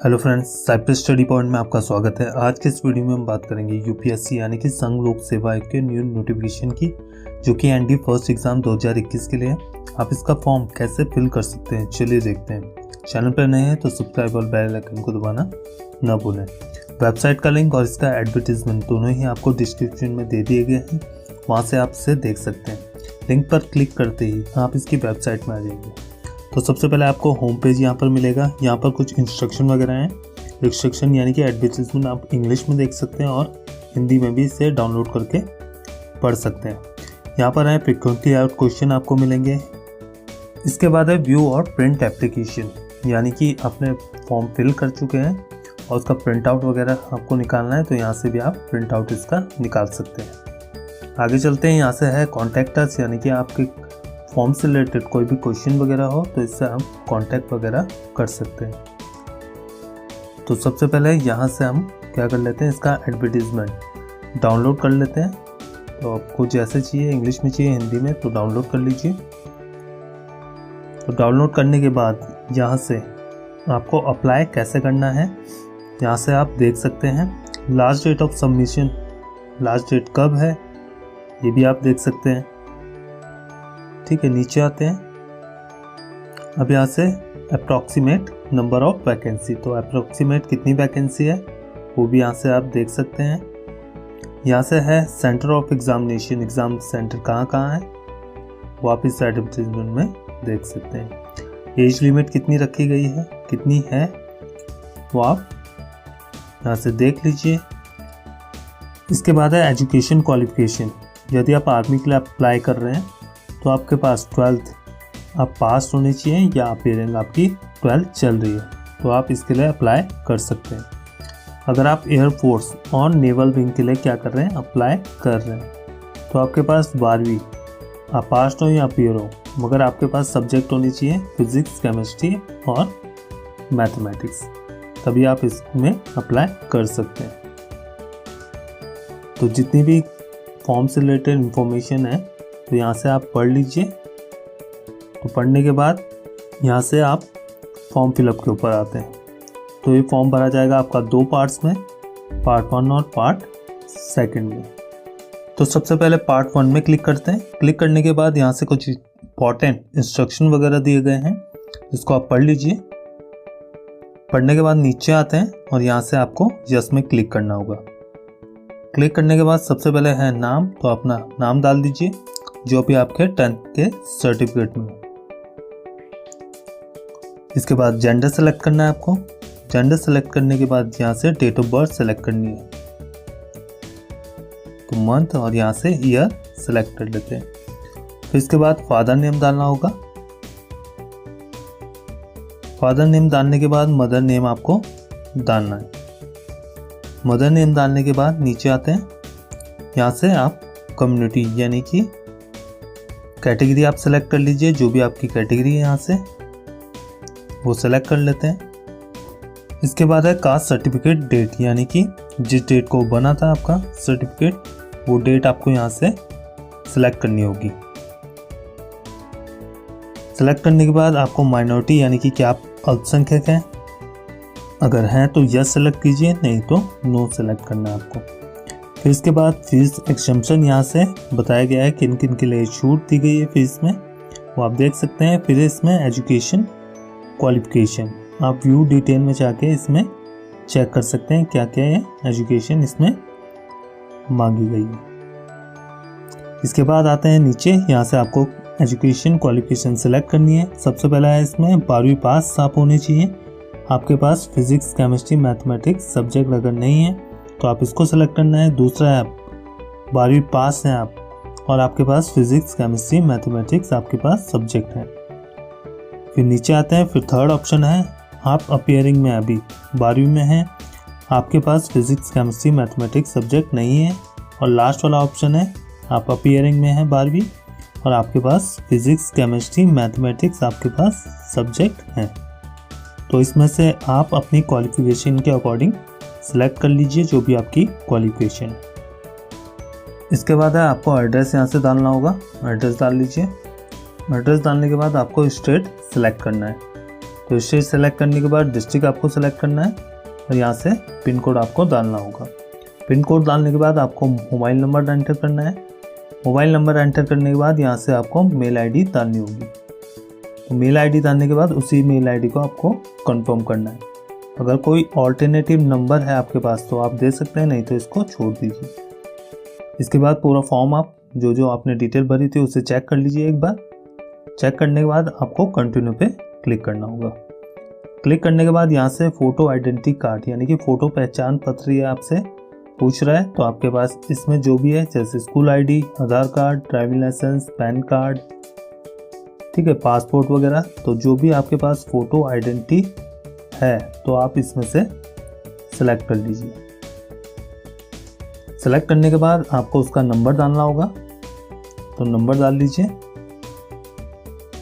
Hello friends, Cyprus study point में आपका स्वागत है। आज के इस वीडियो में हम बात करेंगे यूपीएससी यानी कि संघ लोक सेवा आयोग के न्यू नोटिफिकेशन की, जो कि एनडी फर्स्ट एग्जाम 2021 के लिए है। आप इसका फॉर्म कैसे फिल कर सकते हैं, चलिए देखते हैं। चैनल पर नए हैं तो सब्सक्राइब और बेल आइकन को दबाना न भूलें। वेबसाइट का लिंक और इसका एडवर्टीजमेंट दोनों ही आपको डिस्क्रिप्शन में दे दिए गए हैं, वहाँ से आप इसे देख सकते हैं। लिंक पर क्लिक करते ही आप इसकी वेबसाइट में आ जाएंगे। तो सबसे पहले आपको होम पेज यहाँ पर मिलेगा। यहाँ पर कुछ इंस्ट्रक्शन वगैरह हैं। इंस्ट्रक्शन यानी कि एडवर्टीजमेंट आप इंग्लिश में देख सकते हैं और हिंदी में भी इसे डाउनलोड करके पढ़ सकते हैं। यहाँ पर है फ्रीक्वेंटली आउट क्वेश्चन आपको मिलेंगे। इसके बाद है व्यू और प्रिंट एप्लीकेशन, यानी कि आपने फॉर्म फिल कर चुके हैं और उसका प्रिंट आउट वगैरह आपको निकालना है, तो यहाँ से भी आप प्रिंट आउट इसका निकाल सकते हैं। आगे चलते हैं। यहाँ से है कॉन्टैक्ट अस, यानी कि आपके फॉर्म से रिलेटेड कोई भी क्वेश्चन वगैरह हो तो इससे हम कांटेक्ट वगैरह कर सकते हैं। तो सबसे पहले यहाँ से हम क्या कर लेते हैं, इसका एडवर्टीजमेंट डाउनलोड कर लेते हैं। तो आपको जैसे चाहिए, इंग्लिश में चाहिए, हिंदी में, तो डाउनलोड कर लीजिए। तो डाउनलोड करने के बाद यहाँ से आपको अप्लाई कैसे करना है, यहाँ से आप देख सकते हैं। Last date of submission, last date कब है ये भी आप देख सकते हैं। ठीक है, नीचे आते हैं। अब यहाँ से अप्रॉक्सीमेट नंबर ऑफ वैकेंसी, तो अप्रॉक्सीमेट कितनी वैकेंसी है वो भी यहाँ से आप देख सकते हैं। यहाँ से है centre of examination, exam centre कहाँ कहाँ है वो आप इस एडवर्टीजमेंट में देख सकते हैं। एज लिमिट कितनी रखी गई है, कितनी है वो आप यहाँ से देख लीजिए। इसके बाद है एजुकेशन क्वालिफिकेशन। यदि आप आर्मी के लिए अप्लाई कर रहे हैं तो आपके पास 12th आप पास होने चाहिए, या अपीयरिंग आपकी 12th चल रही है, तो आप इसके लिए अप्लाई कर सकते हैं। अगर आप एयरफोर्स और नेवल विंग के लिए क्या कर रहे हैं, अप्लाई कर रहे हैं, तो आपके पास 12वीं आप पास हो या अपीयर हो, मगर आपके पास सब्जेक्ट होनी चाहिए फिजिक्स, केमिस्ट्री और मैथमेटिक्स, तभी आप इसमें अप्लाई कर सकते हैं। तो जितनी भी फॉर्म से रिलेटेड इंफॉर्मेशन है तो यहाँ से आप पढ़ लीजिए। तो पढ़ने के बाद यहाँ से आप फॉर्म फिलअप के ऊपर आते हैं। तो ये फॉर्म भरा जाएगा आपका 2 पार्ट्स में, पार्ट 1 और पार्ट 2 में। तो सबसे पहले पार्ट 1 में क्लिक करते हैं। क्लिक करने के बाद यहाँ से कुछ इंपॉर्टेंट इंस्ट्रक्शन वगैरह दिए गए हैं, जिसको आप पढ़ लीजिए। पढ़ने के बाद नीचे आते हैं और यहाँ से आपको यस में क्लिक करना होगा। क्लिक करने के बाद सबसे पहले है नाम, तो अपना नाम डाल दीजिए जो भी आपके 10th के सर्टिफिकेट में। इसके बाद जेंडर सेलेक्ट करना है आपको। जेंडर सेलेक्ट करने के बाद यहाँ से डेट ऑफ बर्थ सेलेक्ट करनी है, तो मंथ और यहाँ से ईयर सेलेक्ट कर लेते हैं। फिर इसके बाद फादर नेम डालना होगा। फादर नेम डालने के बाद मदर नेम आपको डालना है। मदर नेम डालने के बाद नीचे आते हैं। यहाँ से आप कम्युनिटी यानी कि कैटेगरी आप सेलेक्ट कर लीजिए, जो भी आपकी कैटेगरी है यहाँ से वो सेलेक्ट कर लेते हैं। इसके बाद है कास्ट सर्टिफिकेट डेट, यानी कि जिस डेट को बना था आपका सर्टिफिकेट, वो डेट आपको यहाँ से सेलेक्ट करनी होगी। सेलेक्ट करने के बाद आपको माइनॉरिटी यानी कि क्या आप अल्पसंख्यक हैं, अगर हैं तो यस सेलेक्ट कीजिए, नहीं तो नो सेलेक्ट करना है आपको। फिर इसके बाद फीस एक्सम्पशन यहाँ से बताया गया है किन किन के लिए छूट दी गई है फीस में, वो आप देख सकते हैं। फिर इसमें एजुकेशन क्वालिफिकेशन आप व्यू डिटेल में जाके इसमें चेक कर सकते हैं क्या क्या है एजुकेशन इसमें मांगी गई है। इसके बाद आते हैं नीचे, यहाँ से आपको एजुकेशन क्वालिफिकेशन सेलेक्ट करनी है। सबसे पहला है इसमें 12वीं पास आप होने चाहिए। आपके पास फिजिक्स, केमिस्ट्री, मैथमेटिक्स सब्जेक्ट अगर नहीं है तो आप इसको सेलेक्ट करना है। दूसरा है 12वीं पास हैं आप और आपके पास फिजिक्स, केमिस्ट्री, मैथमेटिक्स आपके पास सब्जेक्ट हैं। फिर नीचे आते हैं। फिर थर्ड ऑप्शन है आप अपीयरिंग में अभी 12वीं में हैं, आपके पास फिजिक्स, केमिस्ट्री, मैथमेटिक्स सब्जेक्ट नहीं है। और लास्ट वाला ऑप्शन है आप अपीयरिंग में हैं 12वीं और आपके पास फिजिक्स, केमिस्ट्री, मैथमेटिक्स आपके पास सब्जेक्ट हैं। तो इसमें से आप अपनी क्वालिफिकेशन के अकॉर्डिंग सेलेक्ट कर लीजिए जो भी आपकी क्वालिफिकेशन। इसके बाद है आपको एड्रेस यहाँ से डालना होगा। एड्रेस डाल लीजिए। एड्रेस डालने के बाद आपको स्टेट सेलेक्ट करना है। तो स्टेट सेलेक्ट करने के बाद डिस्ट्रिक्ट आपको सेलेक्ट करना है और यहाँ से पिन कोड आपको डालना होगा। पिन कोड डालने के बाद आपको मोबाइल नंबर एंटर करना है। मोबाइल नंबर एंटर करने के बाद यहाँ से आपको मेल आईडी डालनी होगी। तो मेल आईडी डालने के बाद उसी मेल आईडी को आपको कंफर्म करना है। अगर कोई ऑल्टरनेटिव नंबर है आपके पास तो आप दे सकते हैं, नहीं तो इसको छोड़ दीजिए। इसके बाद पूरा फॉर्म आप जो आपने डिटेल भरी थी उसे चेक कर लीजिए एक बार। चेक करने के बाद आपको कंटिन्यू पे क्लिक करना होगा। क्लिक करने के बाद यहाँ से फ़ोटो आइडेंटिटी कार्ड यानी कि फ़ोटो पहचान पत्र ये आपसे पूछ रहा है। तो आपके पास इसमें जो भी है जैसे school ID, Aadhaar card, driving licence, PAN card, ठीक है, पासपोर्ट वगैरह, तो जो भी आपके पास फ़ोटो आइडेंटिटी है तो आप इसमें से सिलेक्ट कर लीजिए। सेलेक्ट करने के बाद आपको उसका नंबर डालना होगा, तो नंबर डाल लीजिए।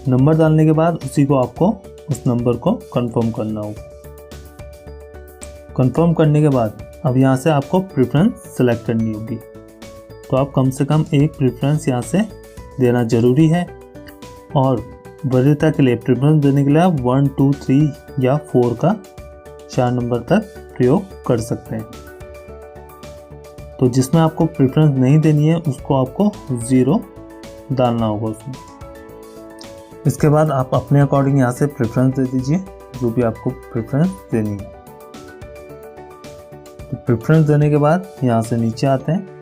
नंबर डालने के बाद उसी को आपको उस नंबर को कंफर्म करना होगा। कंफर्म करने के बाद अब यहाँ से आपको प्रेफरेंस सेलेक्ट करनी होगी। तो आप कम से कम एक प्रेफरेंस यहाँ से देना ज़रूरी है और वरीयता के लिए प्रेफरेंस देने के लिए आप 1, 2, 3 या 4 का 4 नंबर तक प्रयोग कर सकते हैं। तो जिसमें आपको प्रेफरेंस नहीं देनी है उसको आपको 0 डालना होगा उसमें। इसके बाद आप अपने अकॉर्डिंग यहाँ से प्रेफरेंस दे दीजिए जो भी आपको प्रेफरेंस देनी है। तो प्रेफरेंस देने के बाद यहाँ से नीचे आते हैं।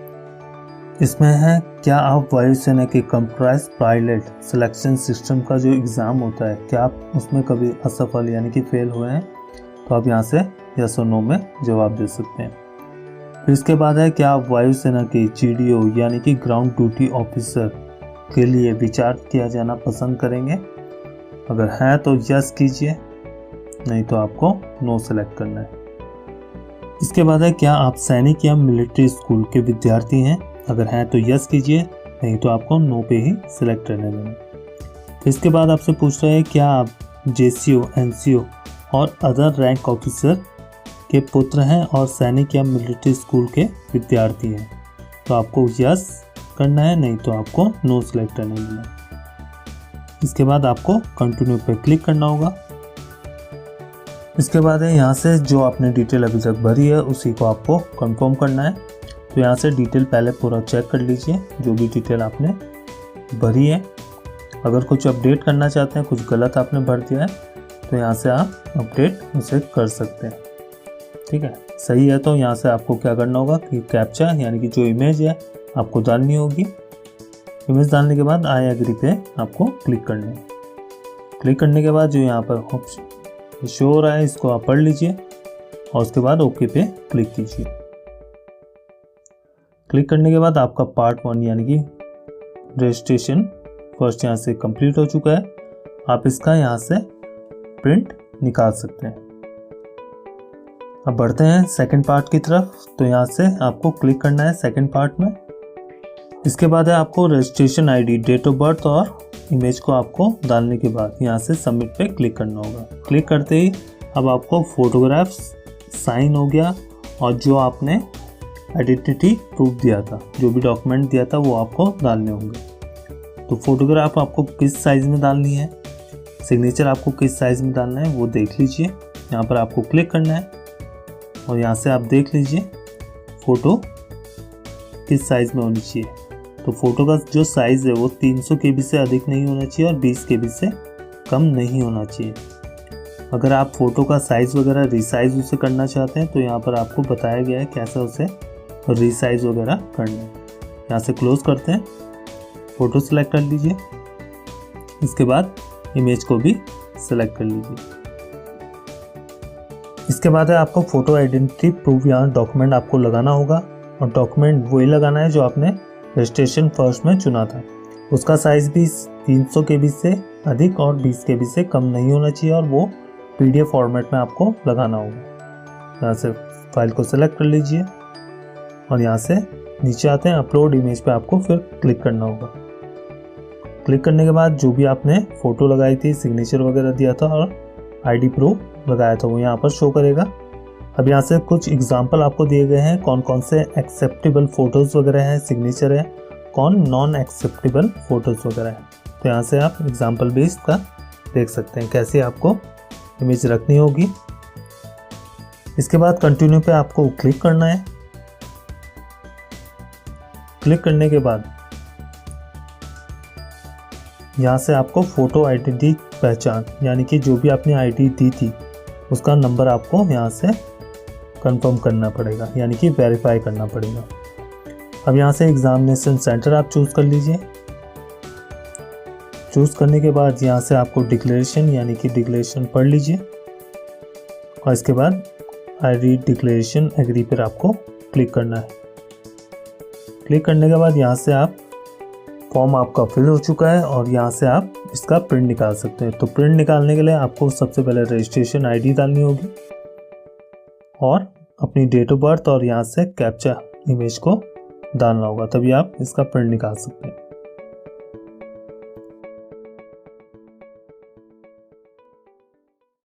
इसमें है क्या आप वायुसेना के कंप्यूटराइज्ड पायलट सिलेक्शन सिस्टम का जो एग्ज़ाम होता है क्या आप उसमें कभी असफल यानी कि फेल हुए हैं, तो आप यहाँ से यस और नो में जवाब दे सकते हैं। फिर इसके बाद है क्या आप वायुसेना के GDO यानी कि ग्राउंड ड्यूटी ऑफिसर के लिए विचार किया जाना पसंद करेंगे। अगर है तो यस कीजिए, नहीं तो आपको नो सेलेक्ट करना है। इसके बाद है क्या आप सैनिक या मिलिट्री स्कूल के विद्यार्थी हैं। अगर हैं तो यस कीजिए, नहीं तो आपको नो पे ही सिलेक्ट करने देना। फिर इसके बाद आपसे पूछ रहे हैं क्या आप JCO, NCO और अदर रैंक ऑफिसर के पुत्र हैं और सैनिक या मिलिट्री स्कूल के विद्यार्थी हैं। तो आपको यस करना है, नहीं तो आपको नो सेलेक्ट करने देना है। इसके बाद आपको कंटिन्यू पे क्लिक करना होगा। इसके बाद है यहाँ से जो आपने डिटेल अभी तक भरी है उसी को आपको कंफर्म करना है। तो यहाँ से डिटेल पहले पूरा चेक कर लीजिए जो भी डिटेल आपने भरी है। अगर कुछ अपडेट करना चाहते हैं, कुछ गलत आपने भर दिया है तो यहाँ से आप अपडेट उसे कर सकते हैं। ठीक है, सही है तो यहाँ से आपको क्या करना होगा कि कैप्चा यानी कि जो इमेज है आपको डालनी होगी। इमेज डालने के बाद आई एग्री पे आपको क्लिक करना है। क्लिक करने के बाद जो यहाँ पर ऑप्शन शो हो रहा है इसको आप पढ़ लीजिए और उसके बाद ओके पे क्लिक कीजिए। क्लिक करने के बाद आपका पार्ट 1 यानी कि रजिस्ट्रेशन फर्स्ट यहाँ से कंप्लीट हो चुका है। आप इसका यहाँ से प्रिंट निकाल सकते हैं। अब बढ़ते हैं सेकंड पार्ट की तरफ। तो यहाँ से आपको क्लिक करना है सेकंड पार्ट में। इसके बाद है आपको registration ID, date of birth और इमेज को आपको डालने के बाद यहाँ से सबमिट पे क्लिक करना होगा। क्लिक करते ही अब आपको फोटोग्राफ्स साइन हो गया और जो आपने आइडेंटिटी प्रूफ दिया था, जो भी डॉक्यूमेंट दिया था वो आपको डालने होंगे। तो फोटोग्राफ आपको किस साइज़ में डालनी है, सिग्नेचर आपको किस साइज़ में डालना है वो देख लीजिए। यहाँ पर आपको क्लिक करना है और यहाँ से आप देख लीजिए फ़ोटो किस साइज़ में होनी चाहिए। तो फ़ोटो का जो साइज़ है वो 300 KB से अधिक नहीं होना चाहिए और 20 KB से कम नहीं होना चाहिए। अगर आप फ़ोटो का साइज़ वगैरह रीसाइज़ उसे करना चाहते हैं तो यहाँ पर आपको बताया गया है कैसे उसे रीसाइज़ वगैरह करना है। यहाँ से क्लोज़ करते हैं, फ़ोटो सेलेक्ट कर लीजिए। इसके बाद इमेज को भी सेलेक्ट कर लीजिए। इसके बाद है आपको फ़ोटो आइडेंटिटी प्रूफ यहाँ डॉक्यूमेंट आपको लगाना होगा और डॉक्यूमेंट वही लगाना है जो आपने रजिस्ट्रेशन फर्स्ट में चुना था। उसका साइज़ भी 300 KB से अधिक और 20 KB से कम नहीं होना चाहिए और वो PDF फॉर्मेट में आपको लगाना होगा। यहाँ से फाइल को सेलेक्ट कर लीजिए और यहाँ से नीचे आते हैं अपलोड इमेज पे आपको फिर क्लिक करना होगा। क्लिक करने के बाद जो भी आपने फ़ोटो लगाई थी, सिग्नेचर वगैरह दिया था और ID प्रूफ लगाया था वो यहाँ पर शो करेगा। अब यहाँ से कुछ एग्जाम्पल आपको दिए गए हैं कौन कौन से एक्सेप्टेबल फ़ोटोज़ वगैरह हैं, सिग्नेचर है, कौन नॉन एक्सेप्टेबल फ़ोटोज़ वगैरह है। तो यहाँ से आप एग्जाम्पल बेस्ड का देख सकते हैं कैसे आपको इमेज रखनी होगी। इसके बाद कंटिन्यू पे आपको क्लिक करना है। क्लिक करने के बाद यहाँ से आपको फ़ोटो आइडेंटिटी पहचान यानी कि जो भी आपने आईडी दी थी उसका नंबर आपको यहाँ से कंफर्म करना पड़ेगा यानी कि वेरीफाई करना पड़ेगा। अब यहाँ से एग्ज़ामिनेशन सेंटर आप चूज़ कर लीजिए। चूज़ करने के बाद यहाँ से आपको डिक्लेरेशन यानी कि डिक्लेरेशन पढ़ लीजिए और इसके बाद आई रीड डिक्लेरेशन एग्री पर आपको क्लिक करना है। क्लिक करने के बाद यहाँ से आप फॉर्म आपका फिल हो चुका है और यहाँ से आप इसका प्रिंट निकाल सकते हैं। तो प्रिंट निकालने के लिए आपको सबसे पहले रजिस्ट्रेशन आईडी डालनी होगी और अपनी डेट ऑफ बर्थ और यहाँ से कैप्चा इमेज को डालना होगा, तभी आप इसका प्रिंट निकाल सकते हैं।